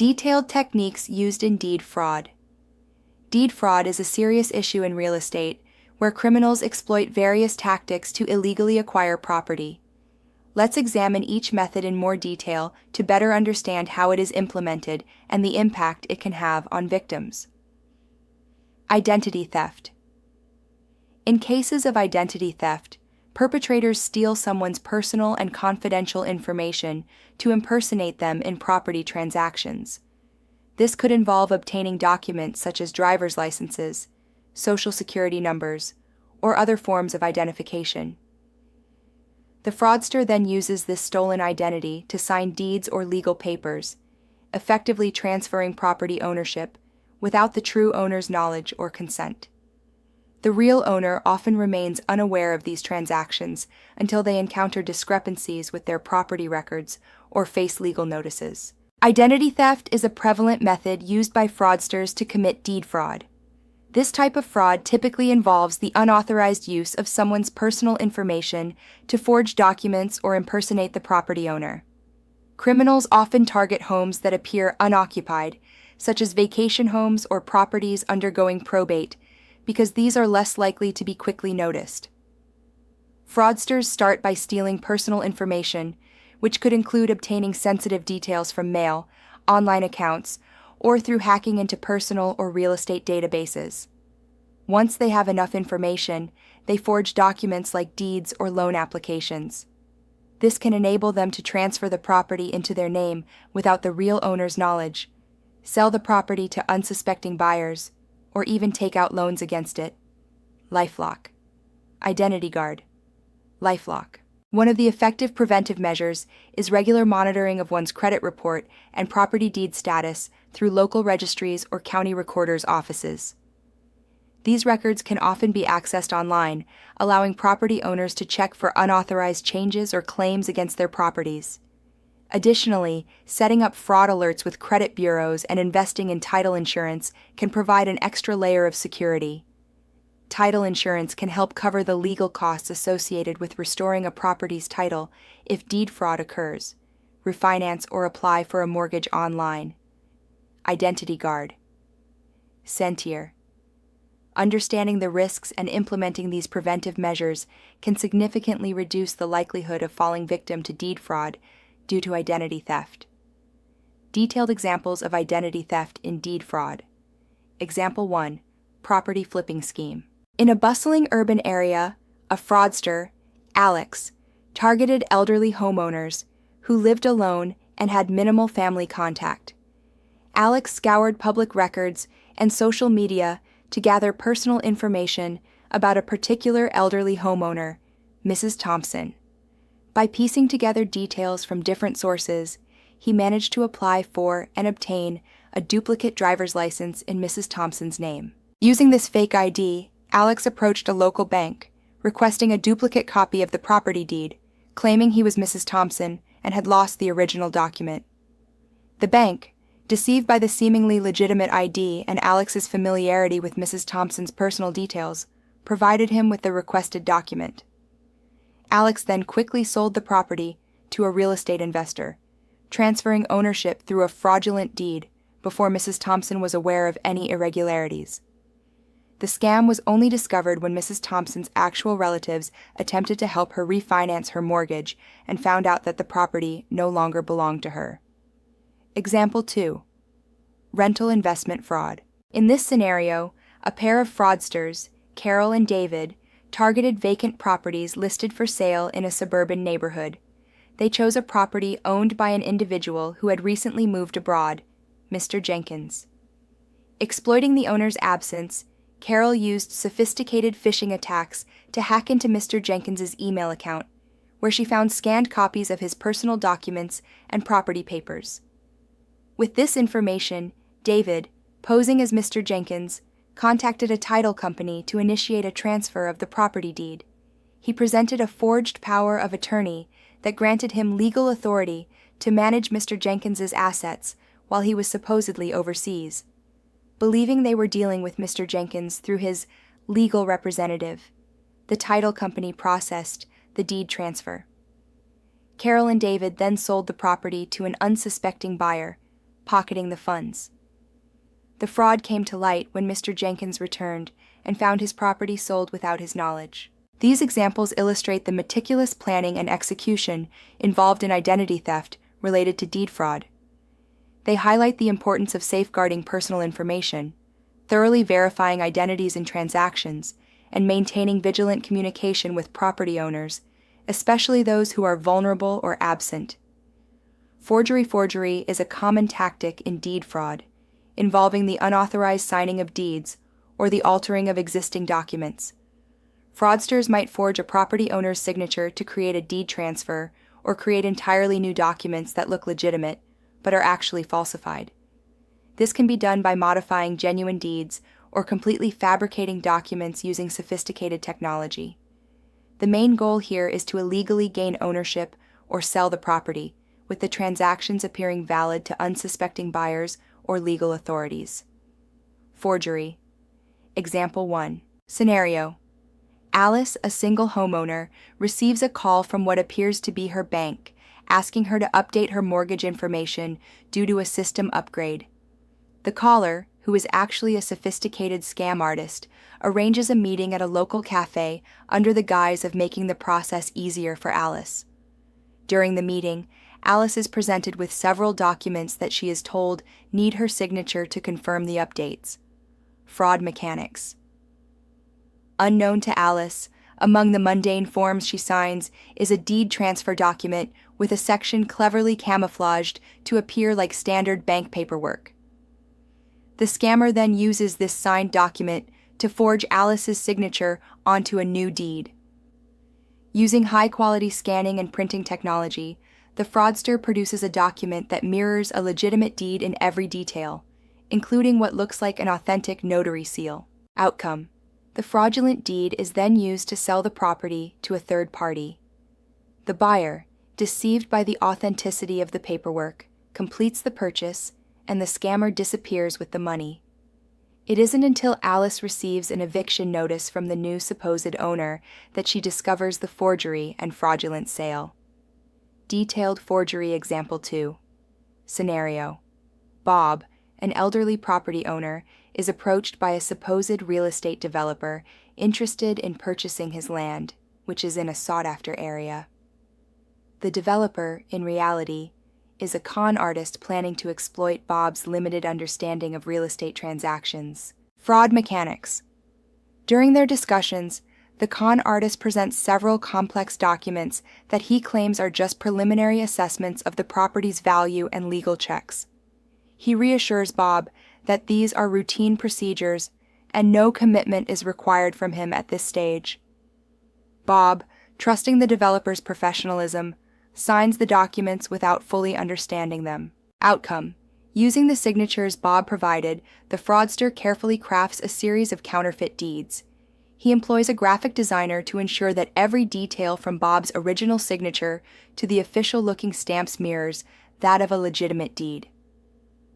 Detailed techniques used in deed fraud. Deed fraud is a serious issue in real estate where criminals exploit various tactics to illegally acquire property. Let's examine each method in more detail to better understand how it is implemented and the impact it can have on victims. Identity theft. In cases of identity theft, perpetrators steal someone's personal and confidential information to impersonate them in property transactions. This could involve obtaining documents such as driver's licenses, social security numbers, or other forms of identification. The fraudster then uses this stolen identity to sign deeds or legal papers, effectively transferring property ownership without the true owner's knowledge or consent. The real owner often remains unaware of these transactions until they encounter discrepancies with their property records or face legal notices. Identity theft is a prevalent method used by fraudsters to commit deed fraud. This type of fraud typically involves the unauthorized use of someone's personal information to forge documents or impersonate the property owner. Criminals often target homes that appear unoccupied, such as vacation homes or properties undergoing probate, because these are less likely to be quickly noticed. Fraudsters start by stealing personal information, which could include obtaining sensitive details from mail, online accounts, or through hacking into personal or real estate databases. Once they have enough information, they forge documents like deeds or loan applications. This can enable them to transfer the property into their name without the real owner's knowledge, sell the property to unsuspecting buyers, or even take out loans against it. LifeLock. Identity Guard. LifeLock. One of the effective preventive measures is regular monitoring of one's credit report and property deed status through local registries or county recorders' offices. These records can often be accessed online, allowing property owners to check for unauthorized changes or claims against their properties. Additionally, setting up fraud alerts with credit bureaus and investing in title insurance can provide an extra layer of security. Title insurance can help cover the legal costs associated with restoring a property's title if deed fraud occurs, refinance or apply for a mortgage online. Identity Guard. Sentier. Understanding the risks and implementing these preventive measures can significantly reduce the likelihood of falling victim to deed fraud due to identity theft. Detailed examples of identity theft in deed fraud. Example 1. Property flipping scheme. In a bustling urban area, a fraudster, Alex, targeted elderly homeowners who lived alone and had minimal family contact. Alex scoured public records and social media to gather personal information about a particular elderly homeowner, Mrs. Thompson. By piecing together details from different sources, he managed to apply for and obtain a duplicate driver's license in Mrs. Thompson's name. Using this fake ID, Alex approached a local bank, requesting a duplicate copy of the property deed, claiming he was Mrs. Thompson and had lost the original document. The bank, deceived by the seemingly legitimate ID and Alex's familiarity with Mrs. Thompson's personal details, provided him with the requested document. Alex then quickly sold the property to a real estate investor, transferring ownership through a fraudulent deed before Mrs. Thompson was aware of any irregularities. The scam was only discovered when Mrs. Thompson's actual relatives attempted to help her refinance her mortgage and found out that the property no longer belonged to her. Example 2. Rental investment fraud. In this scenario, a pair of fraudsters, Carol and David, targeted vacant properties listed for sale in a suburban neighborhood. They chose a property owned by an individual who had recently moved abroad, Mr. Jenkins. Exploiting the owner's absence, Carol used sophisticated phishing attacks to hack into Mr. Jenkins's email account, where she found scanned copies of his personal documents and property papers. With this information, David, posing as Mr. Jenkins, contacted a title company to initiate a transfer of the property deed. He presented a forged power of attorney that granted him legal authority to manage Mr. Jenkins's assets while he was supposedly overseas. Believing they were dealing with Mr. Jenkins through his legal representative, the title company processed the deed transfer. Carol and David then sold the property to an unsuspecting buyer, pocketing the funds. The fraud came to light when Mr. Jenkins returned and found his property sold without his knowledge. These examples illustrate the meticulous planning and execution involved in identity theft related to deed fraud. They highlight the importance of safeguarding personal information, thoroughly verifying identities and transactions, and maintaining vigilant communication with property owners, especially those who are vulnerable or absent. Forgery is a common tactic in deed fraud, involving the unauthorized signing of deeds or the altering of existing documents. Fraudsters might forge a property owner's signature to create a deed transfer or create entirely new documents that look legitimate but are actually falsified. This can be done by modifying genuine deeds or completely fabricating documents using sophisticated technology. The main goal here is to illegally gain ownership or sell the property, with the transactions appearing valid to unsuspecting buyers or legal authorities. Forgery. Example 1. Scenario: Alice, a single homeowner, receives a call from what appears to be her bank, asking her to update her mortgage information due to a system upgrade. The caller, who is actually a sophisticated scam artist, arranges a meeting at a local cafe under the guise of making the process easier for Alice. During the meeting, Alice is presented with several documents that she is told need her signature to confirm the updates. Fraud mechanics. Unknown to Alice, among the mundane forms she signs is a deed transfer document with a section cleverly camouflaged to appear like standard bank paperwork. The scammer then uses this signed document to forge Alice's signature onto a new deed. Using high-quality scanning and printing technology, the fraudster produces a document that mirrors a legitimate deed in every detail, including what looks like an authentic notary seal. Outcome: the fraudulent deed is then used to sell the property to a third party. The buyer, deceived by the authenticity of the paperwork, completes the purchase, and the scammer disappears with the money. It isn't until Alice receives an eviction notice from the new supposed owner that she discovers the forgery and fraudulent sale. Detailed forgery example 2. Scenario: Bob, an elderly property owner, is approached by a supposed real estate developer interested in purchasing his land, which is in a sought-after area. The developer, in reality, is a con artist planning to exploit Bob's limited understanding of real estate transactions. Fraud mechanics. During their discussions, the con artist presents several complex documents that he claims are just preliminary assessments of the property's value and legal checks. He reassures Bob that these are routine procedures and no commitment is required from him at this stage. Bob, trusting the developer's professionalism, signs the documents without fully understanding them. Outcome: using the signatures Bob provided, the fraudster carefully crafts a series of counterfeit deeds. He employs a graphic designer to ensure that every detail from Bob's original signature to the official-looking stamps mirrors that of a legitimate deed.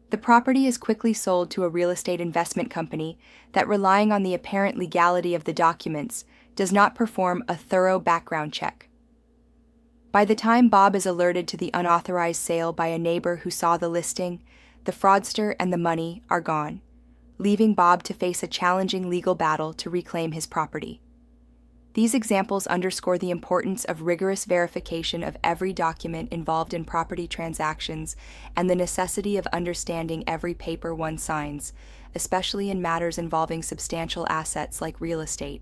The property is quickly sold to a real estate investment company that, relying on the apparent legality of the documents, does not perform a thorough background check. By the time Bob is alerted to the unauthorized sale by a neighbor who saw the listing, the fraudster and the money are gone, leaving Bob to face a challenging legal battle to reclaim his property. These examples underscore the importance of rigorous verification of every document involved in property transactions and the necessity of understanding every paper one signs, especially in matters involving substantial assets like real estate.